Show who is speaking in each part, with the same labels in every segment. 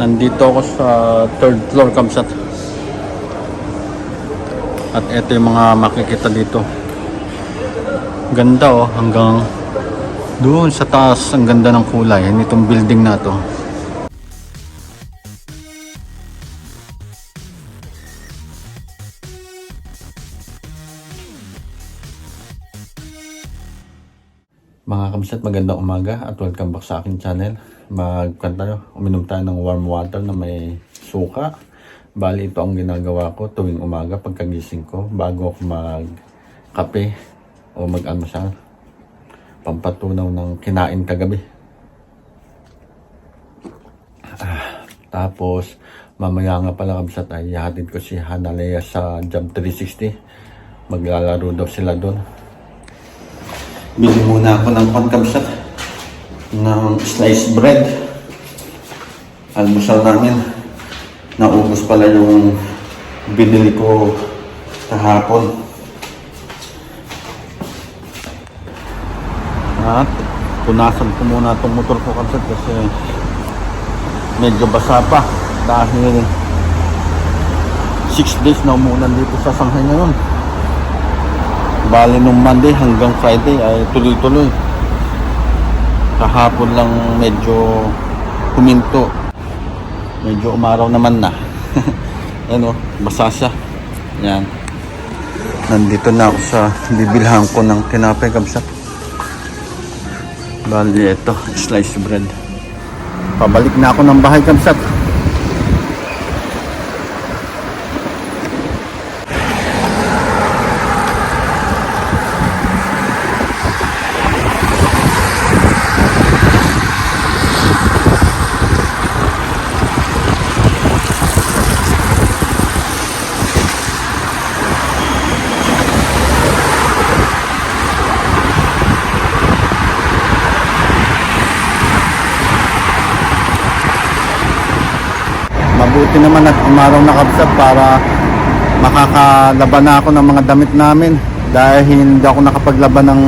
Speaker 1: Nandito ako sa third floor, Kamsat. At ito yung mga makikita dito. Ganda oh, hanggang doon sa taas. Ang ganda ng kulay nitong building na to. Mga Kamsat, magandang umaga at welcome back sa aking channel. Uminom tayo ng warm water na may suka. Bali, ito ang ginagawa ko tuwing umaga pagkagising ko bago ako magkape o mag-almusal. Pampatunaw ng kinain kagabi. Tapos, mamaya nga pala Kamsat ay ihatid ko si Hanalea sa Job 360. Maglalaro daw sila doon. Bili muna ako ng Kamsat ng sliced bread. Almusal namin. Naubos pala yung binili ko kahapon. At punasan ko muna itong motor ko Kamsat kasi medyo basa pa dahil 6 days na umulan dito sa Shanghai ngayon. Bali nung Monday hanggang Friday ay tuloy-tuloy. Kahapon lang medyo huminto. Medyo umaraw naman na. Ano, basa siya. Yan. Nandito na ako sa bibilhan ko ng tinapay Kamsat. Bali ito, sliced bread. Pabalik na ako ng bahay Kamsat. Mabuti naman at umaraw na Kamsat para makakalaban na ako ng mga damit namin dahil hindi ako nakapaglaban ng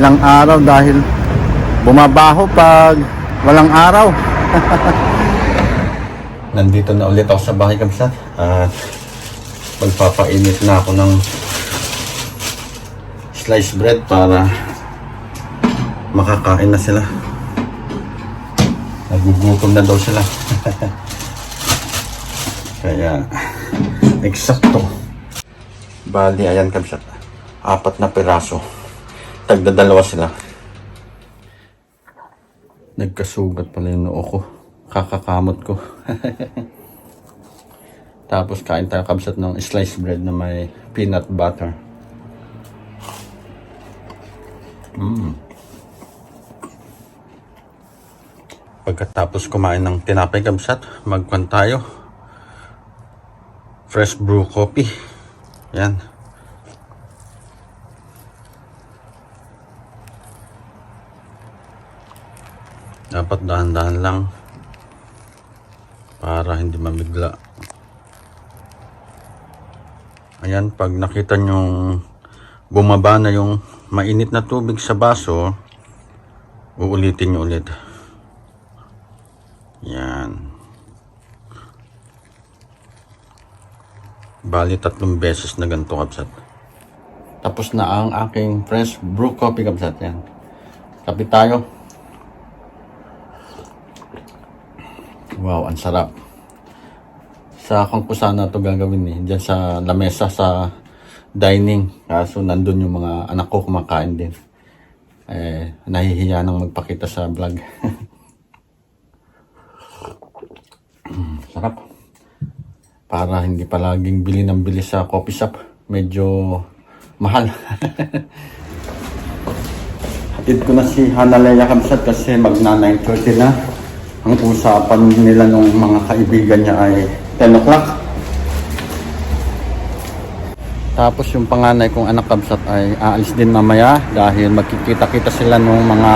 Speaker 1: ilang araw dahil bumabaho pag walang araw. Nandito na ulit ako sa bahay Kamsat at magpapainit na ako ng sliced bread para makakain na sila. Nagugutom na daw sila. Kaya eksakto. Bali ayan Kamsat, 4 na piraso, tagdadalawa sila. Nagkasugat pala yung noo ko, kakakamot ko. Tapos kain tayo Kamsat ng sliced bread na may peanut butter. Pagkatapos kumain ng tinapay Kamsat, magkwan tayo. Fresh brew coffee. Yan. Dapat dahan-dahan lang para hindi mamigla. Ayan, pag nakita nyo bumaba na yung mainit na tubig sa baso, uulitin nyo ulit. Yan. Bali 3 beses na ganito Kamsat. Tapos na ang aking fresh brew coffee Kamsat. Yan. Kape tayo. Wow, ang sarap. Sa kung sana ito gagawin eh. Diyan sa lamesa sa dining. Kaso nandun yung mga anak ko kumakain din. Nahihiya nang magpakita sa vlog. Sarap. Para hindi palaging bili ng bili sa coffee shop. Medyo mahal. Hatid ko na si Hanalea Kamsat kasi magna 9:30 na. Ang usapan nila ng mga kaibigan niya ay 10 o'clock. Tapos yung panganay kong anak Kamsat ay aalis din mamaya dahil magkikita-kita sila ng mga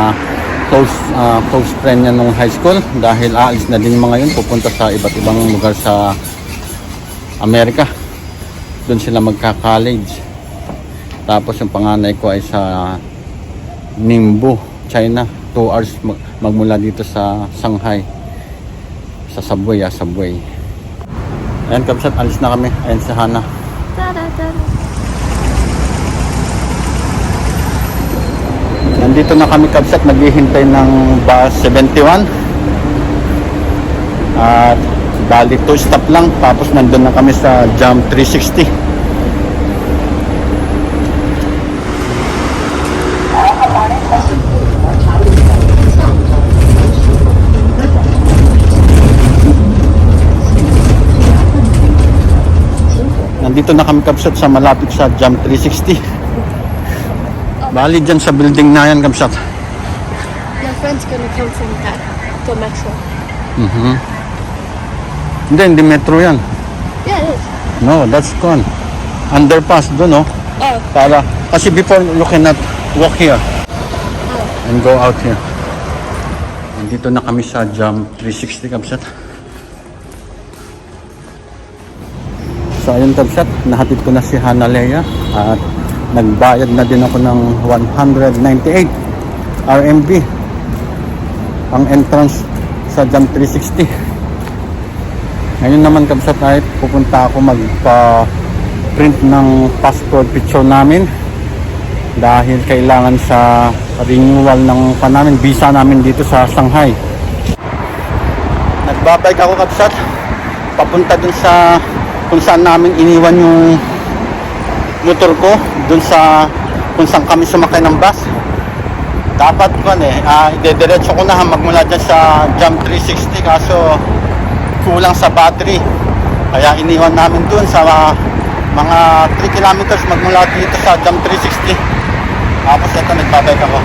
Speaker 1: close friend niya nung high school. Dahil aalis na din mga yun, pupunta sa iba't ibang lugar sa Amerika. Doon sila magka-college. Tapos yung panganay ko ay sa Ningbo, China. 2 hours magmula dito sa Shanghai. Sa Subway, Subway. Ayan kabsat, alis na kami. Ayan si Hana. Nandito na kami kabsat, naghihintay ng bus 71. At bali 2 stop lang, tapos nandun na kami sa Jam 360. Nandito na kami kabsat sa malapit sa Jam 360. Bali dyan sa building na yan kabsat.
Speaker 2: My friend's gonna come from that to Metro.
Speaker 1: Hindi metro yan.
Speaker 2: Yeah, it is.
Speaker 1: No, that's gone. Underpass doon, no?
Speaker 2: Oh.
Speaker 1: Para, kasi before you cannot walk here and go out here. Nandito na kami sa Jam 360 kabsat. So ayun kabsat, nahatid ko na si Hana Leia at nagbayad na din ako ng 198 RMB ang entrance sa Jam 360. Ngayon naman kabsat ay pupunta ako magpa-print ng passport picture namin dahil kailangan sa renewal ng namin, visa namin dito sa Shanghai. Nagbabike ako kabsat papunta dun sa kung saan namin iniwan yung motor ko, dun sa kung saan kami sumakay ng bus. Dapat idediretso ko na magmula dyan sa Jam 360 kaso kulang sa battery, kaya iniwan namin dun sa mga 3 kilometers magmula dito sa Jam 360. Tapos ito, nagbabike ako.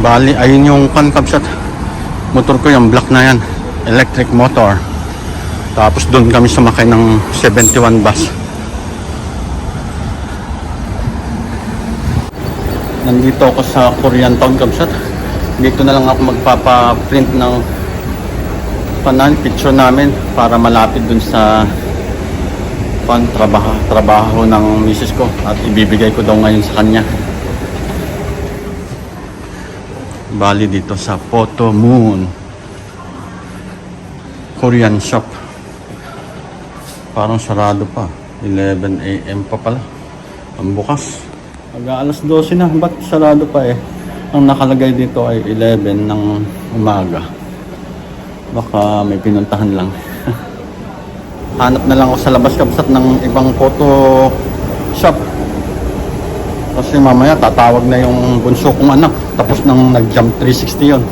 Speaker 1: Bali, ayun yung kabsat. Motor ko yung black na yan. Electric motor. Tapos doon kami sumakay ng 71 bus. Nandito ako sa Korean Town kabsat. Dito na lang ako magpapa-print ng picture namin para malapit dun sa trabaho ng misis ko. At ibibigay ko daw ngayon sa kanya. Bali dito sa Photo Moon Korean shop. Parang sarado pa, 11 AM pa pala ang bukas. Alas 12 na, ba't sarado pa eh? Ang nakalagay dito ay 11 ng umaga. Baka may pinuntahan lang. Hanap na lang ako sa labas kabsat ng ibang photo shop. Kasi mamaya tatawag na yung bunso kong anak. Tapos nang nag-Jam 360 yon.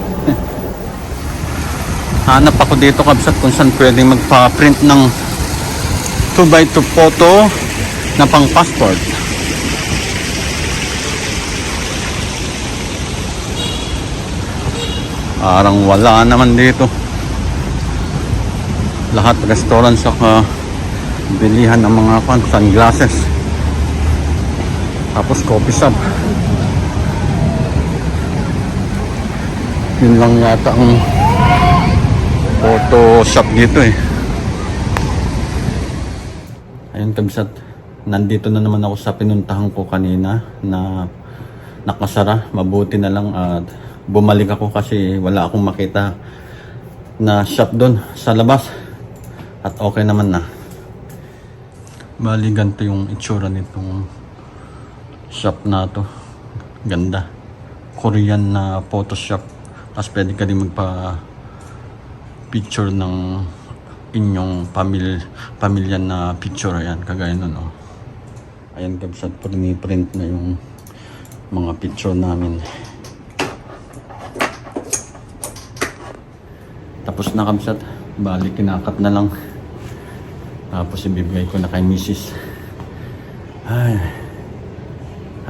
Speaker 1: Hanap ako dito kabsat kung saan pwedeng magpa-print ng 2x2 photo na pang passport. Parang wala naman dito. Lahat restaurant sa bilihan ng mga sunglasses. Tapos coffee shop. Yun lang yata ang photo shop dito eh. Ayun kabsat, nandito na naman ako sa pinuntahan ko kanina na nakasara. Mabuti na lang at bumalik ako kasi wala akong makita na shop doon sa labas. At okay naman na. Bali ganito yung itsura nitong shop na to. Ganda. Korean na Photoshop. Tapos pwede ka rin magpa picture ng inyong pamilya na picture. Ayan, kagaya nun oh. Ayan kabsat, print na yung mga picture namin. Tapos na kabsat. Bali kinakat na lang. Tapos ibibigay ko na kay Mrs. Ay,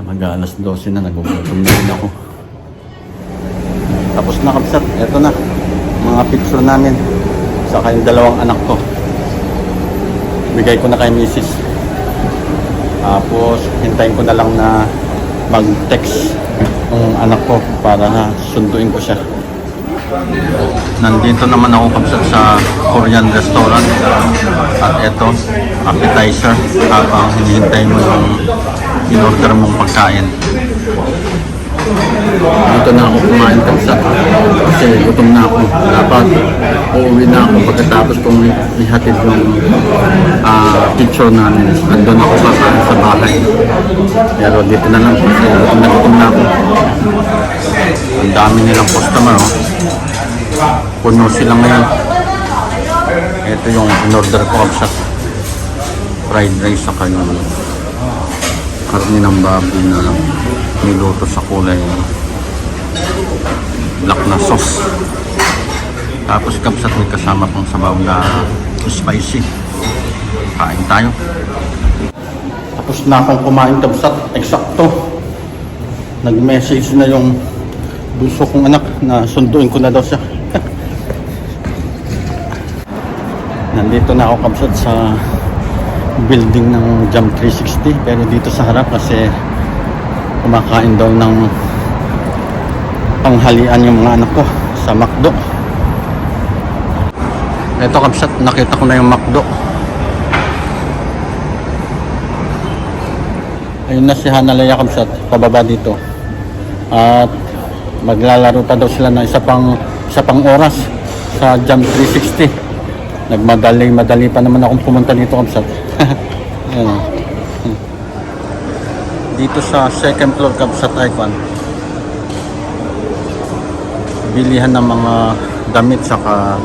Speaker 1: mag-alas 12 na, nagugutom na rin ako. tapos na kabsat. Eto na. Mga picture namin. Saka yung dalawang anak ko. Bigay ko na kay Mrs. Tapos, hintayin ko na lang na mag-text yung anak ko para sunduin ko siya. Nandito naman ako kabsat sa Korean restaurant. At eto, appetizer. Habang hinihintay mo yung in-order mong pagkain. Dito na ako kumain kabsat. Kasi gutom na ako. Dapat uuwi na ako pagkatapos kong ihatid yung picture namin. Andun ako kakain sa bahay. Pero dito na lang kasi gutom na ako. Ang dami nilang customer, oh. Puno sila ngayon. Ito yung in-order ko kabsat. Fried rice saka yung karne ng baboy na niluto sa kulay black na sauce. Tapos kabsat may kasama pang sabaw na spicy. Kain tayo. Tapos na akong kumain kabsat. Eksakto. Nag-message na yung bunso kong anak na sunduin ko na daw siya. Nandito na ako kabsat sa building ng Jump 360 pero dito sa harap kasi kumakain daw ng panghalian yung mga anak ko sa McDo. Ito kabsat, nakita ko na yung McDo. Ayun na si Hanalaya kabsat, pababa dito. At maglalaro pa daw sila ng isa pang oras sa Jump 360. Madali pa naman akong pumunta dito kabsat. Ayan. Dito sa second floor kabsat icon. Bilihan ng mga damit saka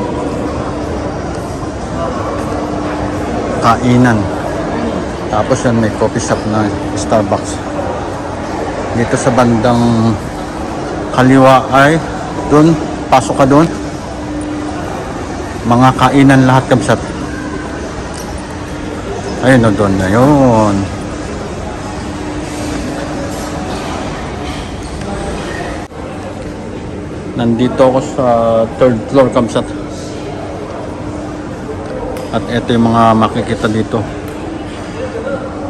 Speaker 1: kainan. Tapos yan may coffee shop na Starbucks. Dito sa bandang kaliwa ay doon, pasok ka doon. Mga kainan lahat kabsat. Ayun o doon. Ayun. Nandito ako sa third floor kabsat. At ito yung mga makikita dito.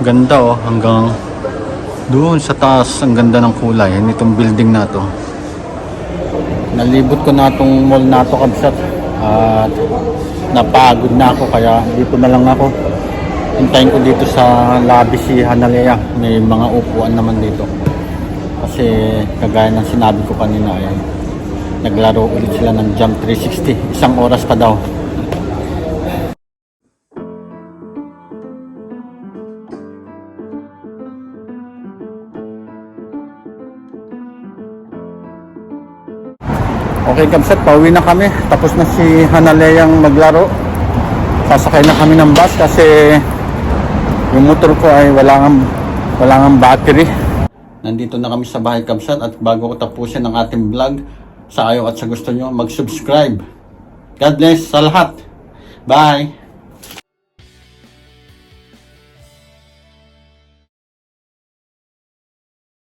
Speaker 1: Ganda oh. Hanggang doon sa taas. Ang ganda ng kulay. Nitong building na to. Nalibot ko na itong mall na to kabsat. At napagod na ako kaya dito na lang ako. Hintayin ko dito sa lobby si Hanalea. May mga upuan naman dito. Kasi kagaya ng sinabi ko kanina ay naglaro ulit sila ng Jump 360. Isang oras pa daw. Okay kabsat, pauwi na kami. Tapos na si Hanaleang maglaro. Sasakay na kami ng bus kasi yung motor ko ay wala ng battery. Nandito na kami sa bahay kabsat at bago ko tapusin ang ating vlog, sa ayaw at sa gusto nyo, mag-subscribe. God bless sa lahat. Bye!